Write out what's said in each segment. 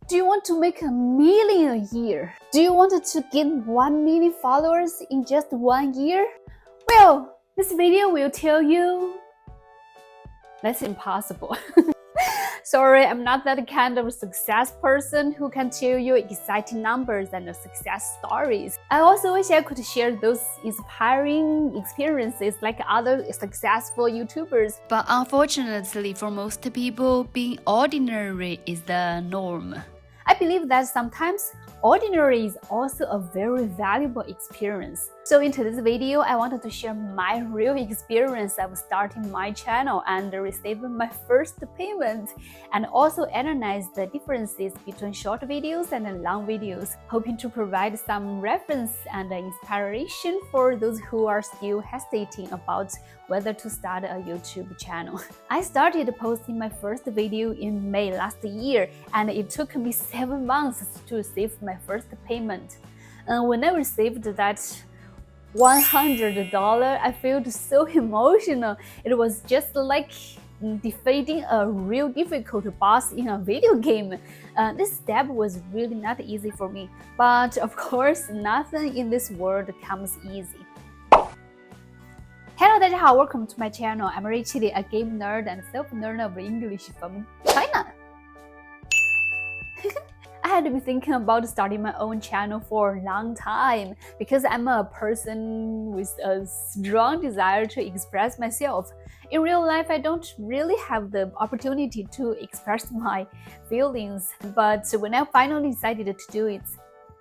Do you want to make 1 million a year? Do you want to gain 1 million followers in just 1 year? Well, this video will tell you that's impossible. Sorry, I'm not that kind of success person who can tell you exciting numbers and success stories. I also wish I could share those inspiring experiences like other successful YouTubers. But unfortunately, for most people, being ordinary is the norm. I believe that sometimes ordinary is also a very valuable experience. So in today's video, I wanted to share my real experience of starting my channel and receiving my first payment, and also analyze the differences between short videos and long videos, hoping to provide some reference and inspiration for those who are still hesitating about whether to start a YouTube channel. I started posting my first video in May last year, and it took me 7 months to receive my first payment. And when I received that $100, I felt so emotional. It was just like defeating a real difficult boss in a video game. This step was really not easy for me, but of course, nothing in this world comes easy. Hello, 大家好, welcome to my channel. I'm Richie, a game nerd and self-learner of English from China. I had been thinking about starting my own channel for a long time because I'm a person with a strong desire to express myself. In real life, I don't really have the opportunity to express my feelings, but when I finally decided to do it,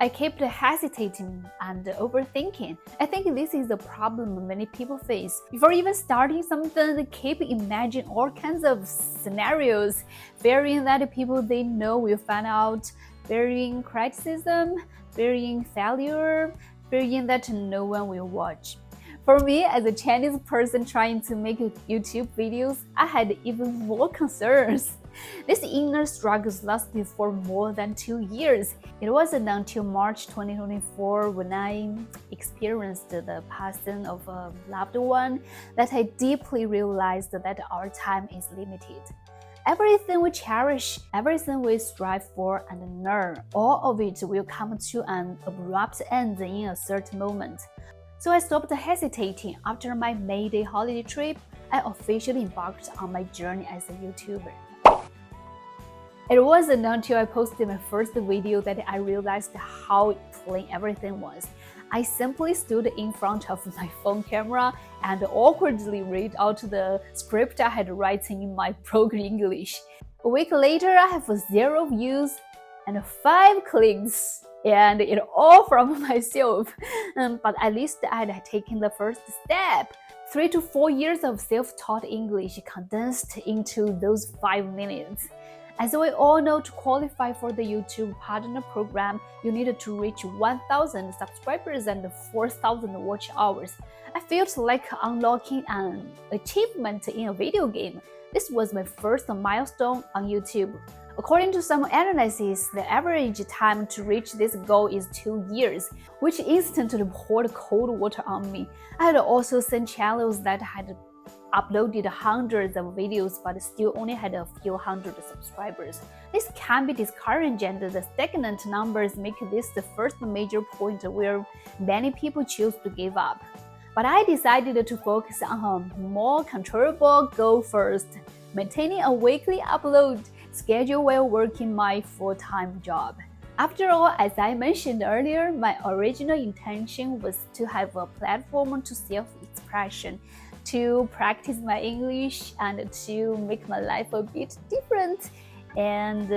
I kept hesitating and overthinking. I think this is a problem many people face. Before even starting something, they keep imagining all kinds of scenarios, fearing that people they know will find out, fearing criticism, fearing failure, fearing that no one will watch. For me, as a Chinese person trying to make YouTube videos, I had even more concerns. This inner struggles lasted for more than 2 years. It wasn't until March 2024 when I experienced the passing of a loved one that I deeply realized that our time is limited. Everything we cherish, everything we strive for and learn, all of it will come to an abrupt end in a certain moment. So I stopped hesitating. After my May Day holiday trip, I officially embarked on my journey as a YouTuber. It wasn't until I posted my first video that I realized how plain everything was. I simply stood in front of my phone camera and awkwardly read out the script I had written in my broken English. A week later, I have 0 views and 5 clicks, and it all from myself. But at least I had taken the first step. 3 to 4 years of self-taught English condensed into those 5 minutes. As we all know, to qualify for the YouTube Partner Program, you needed to reach 1,000 subscribers and 4,000 watch hours. I felt like unlocking an achievement in a video game. This was my first milestone on YouTube. According to some analysis, the average time to reach this goal is 2 years, which instantly poured cold water on me. I had also seen channels that had uploaded hundreds of videos but still only had a few hundred subscribers. This can be discouraging, and the stagnant numbers make this the first major point where many people choose to give up. But I decided to focus on a more controllable goal first, maintaining a weekly upload schedule while working my full-time job. After all, as I mentioned earlier, my original intention was to have a platform to self-expression, to practice my English, and to make my life a bit different and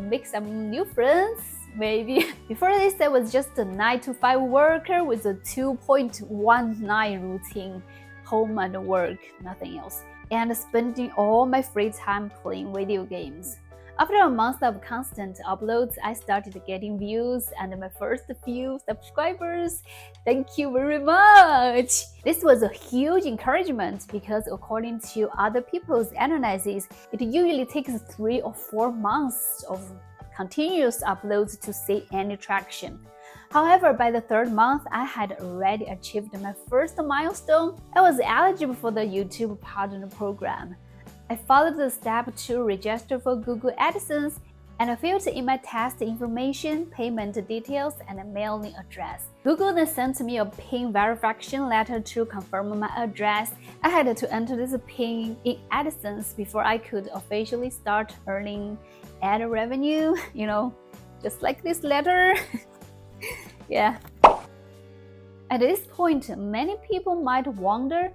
make some new friends, maybe. Before this, I was just a 9-to-5 worker with a 2.19 routine, home and work, nothing else, and spending all my free time playing video games. After a month of constant uploads, I started getting views and my first few subscribers. Thank you very much! This was a huge encouragement because according to other people's analysis, it usually takes 3 or 4 months of continuous uploads to see any traction. However, by the 3rd month, I had already achieved my first milestone. I was eligible for the YouTube Partner Program. I followed the step to register for Google AdSense and I filled in my test information, payment details, and a mailing address. Google then sent me a PIN verification letter to confirm my address. I had to enter this PIN in AdSense before I could officially start earning ad revenue, just like this letter. Yeah. At this point, many people might wonder,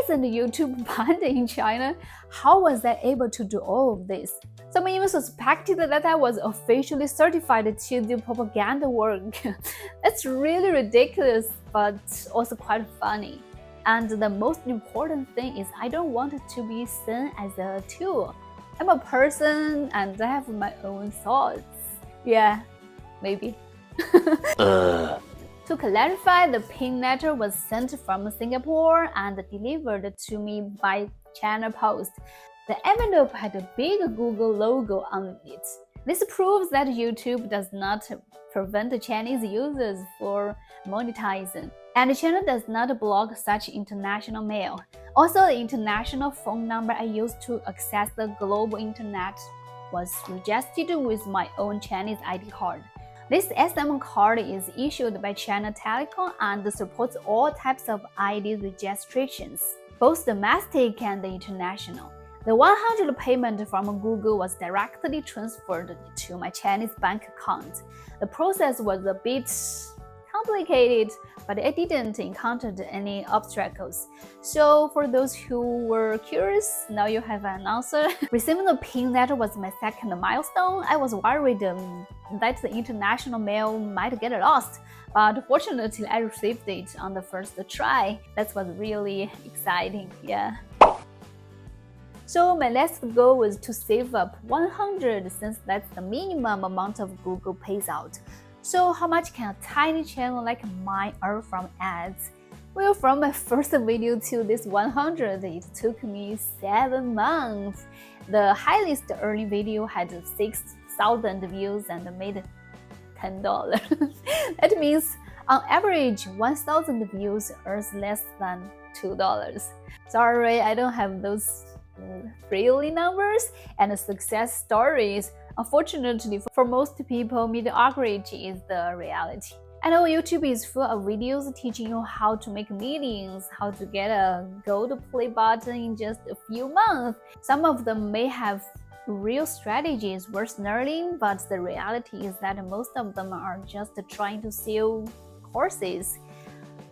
isn't YouTube banned in China? How was I able to do all of this? Some even suspected that I was officially certified to do propaganda work. That's really ridiculous, but also quite funny. And the most important thing is I don't want it to be seen as a tool. I'm a person and I have my own thoughts. Yeah, maybe. To clarify, the PIN letter was sent from Singapore and delivered to me by China Post. The envelope had a big Google logo on it. This proves that YouTube does not prevent Chinese users from monetizing, and China does not block such international mail. Also, the international phone number I used to access the global internet was registered with my own Chinese ID card. This SM card is issued by China Telecom and supports all types of ID registrations, both domestic and international. The 100 payment from Google was directly transferred to my Chinese bank account. The process was a bit complicated, but I didn't encounter any obstacles. So for those who were curious, now you have an answer. Receiving the PIN letter was my second milestone. I was worried that the international mail might get lost, but fortunately I received it on the first try. That was really exciting, yeah. So my next goal was to save up 100 since that's the minimum amount of Google pays out. So how much can a tiny channel like mine earn from ads? Well, from my first video to this 100, it took me 7 months. The highest earning video had 6,000 views and made $10. That means on average, 1,000 views earns less than $2. Sorry, I don't have those really numbers and success stories. Unfortunately, for most people, mediocrity is the reality. I know YouTube is full of videos teaching you how to make millions, how to get a gold play button in just a few months. Some of them may have real strategies worth learning, but the reality is that most of them are just trying to sell courses,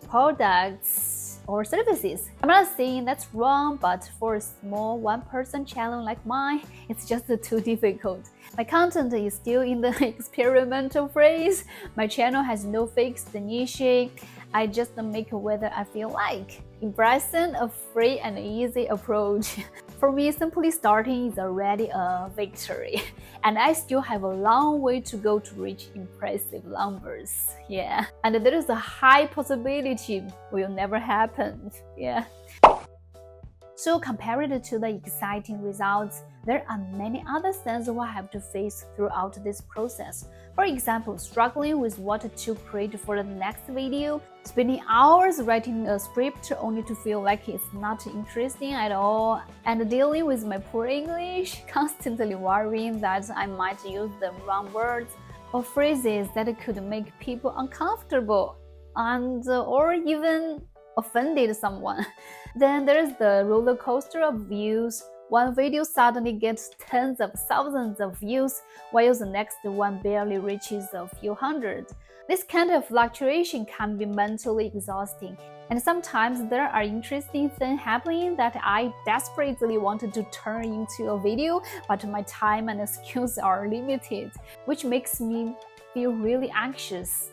products, or services. I'm not saying that's wrong, but for a small one-person channel like mine, it's just too difficult. My content is still in the experimental phase. My channel has no fixed niche. I just make whether I feel like. Embracing a free and easy approach. For me, simply starting is already a victory. And I still have a long way to go to reach impressive numbers. Yeah. And there is a high possibility will never happen. Yeah. So compared to the exciting results, there are many other things we have to face throughout this process. For example, struggling with what to create for the next video, spending hours writing a script only to feel like it's not interesting at all, and dealing with my poor English, constantly worrying that I might use the wrong words or phrases that could make people uncomfortable and or even offended someone. Then there's the roller coaster of views. One video suddenly gets tens of thousands of views, while the next one barely reaches a few hundred. This kind of fluctuation can be mentally exhausting, and sometimes there are interesting things happening that I desperately wanted to turn into a video, but my time and skills are limited, which makes me feel really anxious.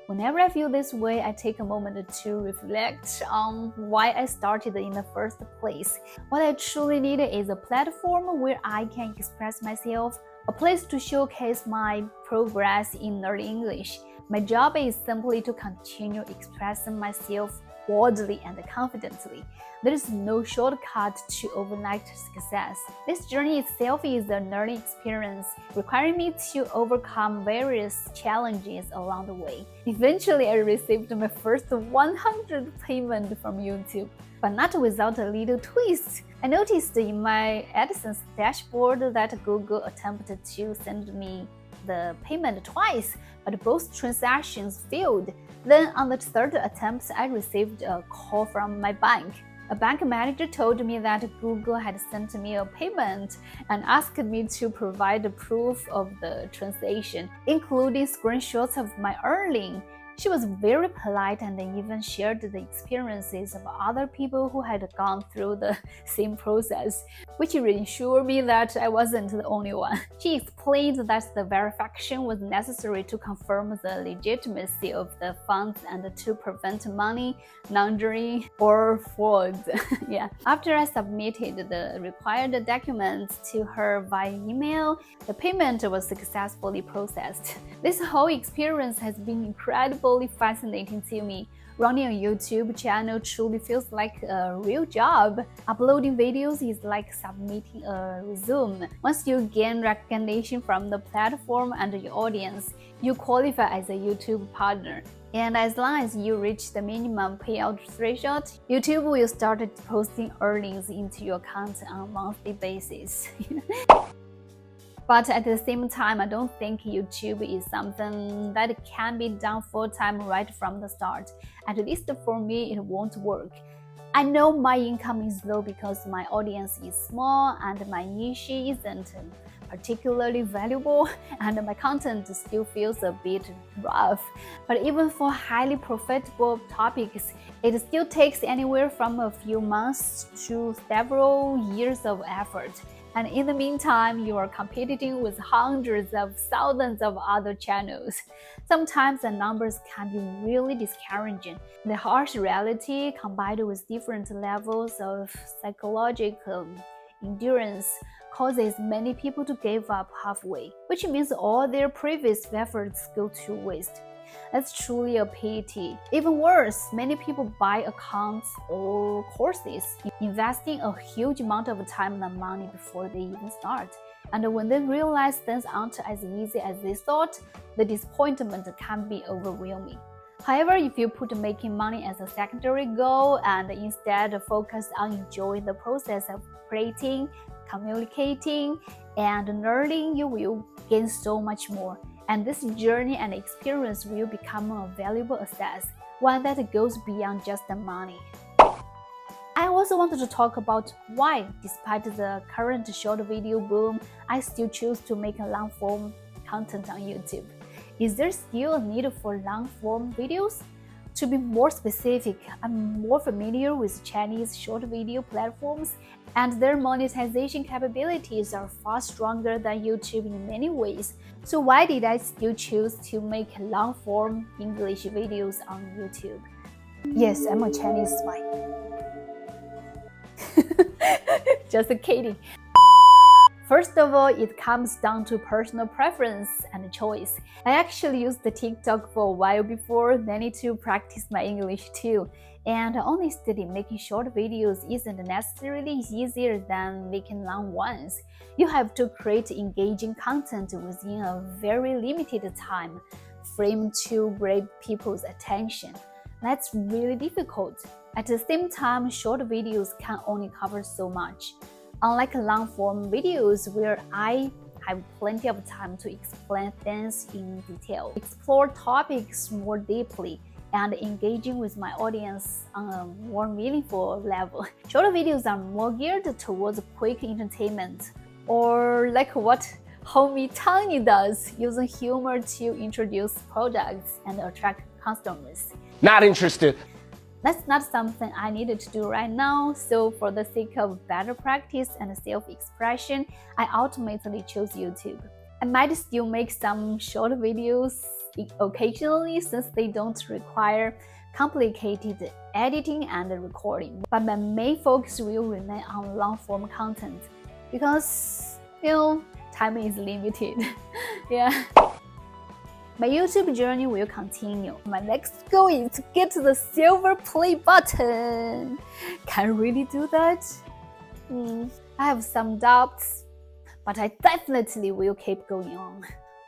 Whenever I feel this way, I take a moment to reflect on why I started in the first place. What I truly need is a platform where I can express myself, a place to showcase my progress in learning English. My job is simply to continue expressing myself boldly and confidently. There is no shortcut to overnight success. This journey itself is a learning experience, requiring me to overcome various challenges along the way. Eventually, I received my first 100 payment from YouTube, but not without a little twist. I noticed in my AdSense dashboard that Google attempted to send me the payment twice, but both transactions failed. Then on the third attempt, I received a call from my bank. A bank manager told me that Google had sent me a payment and asked me to provide proof of the transaction, including screenshots of my earning. She was very polite and even shared the experiences of other people who had gone through the same process, which reassured me that I wasn't the only one. She explained that the verification was necessary to confirm the legitimacy of the funds and to prevent money laundering or fraud. Yeah. After I submitted the required documents to her via email, the payment was successfully processed. This whole experience has been incredibly fascinating to me. Running a YouTube channel truly feels like a real job. Uploading videos is like submitting a resume. Once you gain recognition from the platform and your audience, you qualify as a YouTube partner. And as long as you reach the minimum payout threshold, YouTube will start posting earnings into your account on a monthly basis. But at the same time, I don't think YouTube is something that can be done full-time right from the start. At least for me, it won't work. I know my income is low because my audience is small and my niche isn't particularly valuable, and my content still feels a bit rough. But even for highly profitable topics, it still takes anywhere from a few months to several years of effort. And in the meantime, you are competing with hundreds of thousands of other channels. Sometimes the numbers can be really discouraging. The harsh reality, combined with different levels of psychological endurance, causes many people to give up halfway, which means all their previous efforts go to waste. That's truly a pity. Even worse, many people buy accounts or courses, investing a huge amount of time and money before they even start. And when they realize things aren't as easy as they thought, the disappointment can be overwhelming. However, if you put making money as a secondary goal and instead focus on enjoying the process of creating, communicating, and learning, you will gain so much more. And this journey and experience will become a valuable asset, one that goes beyond just the money. I also wanted to talk about why, despite the current short video boom, I still choose to make long-form content on YouTube. Is there still a need for long-form videos? To be more specific, I'm more familiar with Chinese short video platforms, and their monetization capabilities are far stronger than YouTube in many ways. So why did I still choose to make long-form English videos on YouTube? Yes, I'm a Chinese spy. Just kidding. First of all, it comes down to personal preference and choice. I actually used the TikTok for a while before, then to practice my English too. And honestly, making short videos isn't necessarily easier than making long ones. You have to create engaging content within a very limited time frame to grab people's attention. That's really difficult. At the same time, short videos can only cover so much. Unlike long-form videos where I have plenty of time to explain things in detail, explore topics more deeply, and engaging with my audience on a more meaningful level. Short videos are more geared towards quick entertainment, or like what homie Tiny does, using humor to introduce products and attract customers. Not interested. That's not something I needed to do right now, so for the sake of better practice and self-expression, I ultimately chose YouTube. I might still make some short videos occasionally since they don't require complicated editing and recording, but my main focus will remain on long-form content because, time is limited. Yeah. My YouTube journey will continue. My next goal is to get to the silver play button. Can I really do that? I have some doubts, but I definitely will keep going on.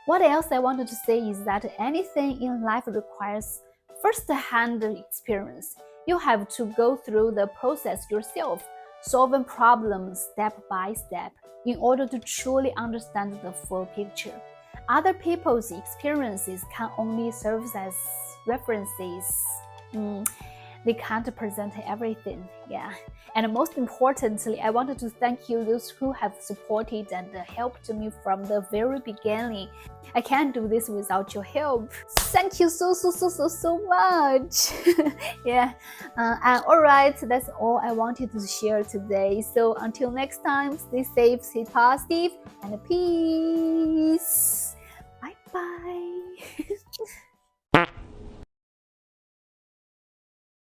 What else I wanted to say is that anything in life requires first-hand experience. You have to go through the process yourself, solving problems step by step, in order to truly understand the full picture. Other people's experiences can only serve as references. They can't present everything, yeah. And most importantly, I wanted to thank you, those who have supported and helped me from the very beginning. I can't do this without your help. Thank you so much. Yeah. Alright, that's all I wanted to share today. So until next time, stay safe, stay positive, and peace. Bye bye.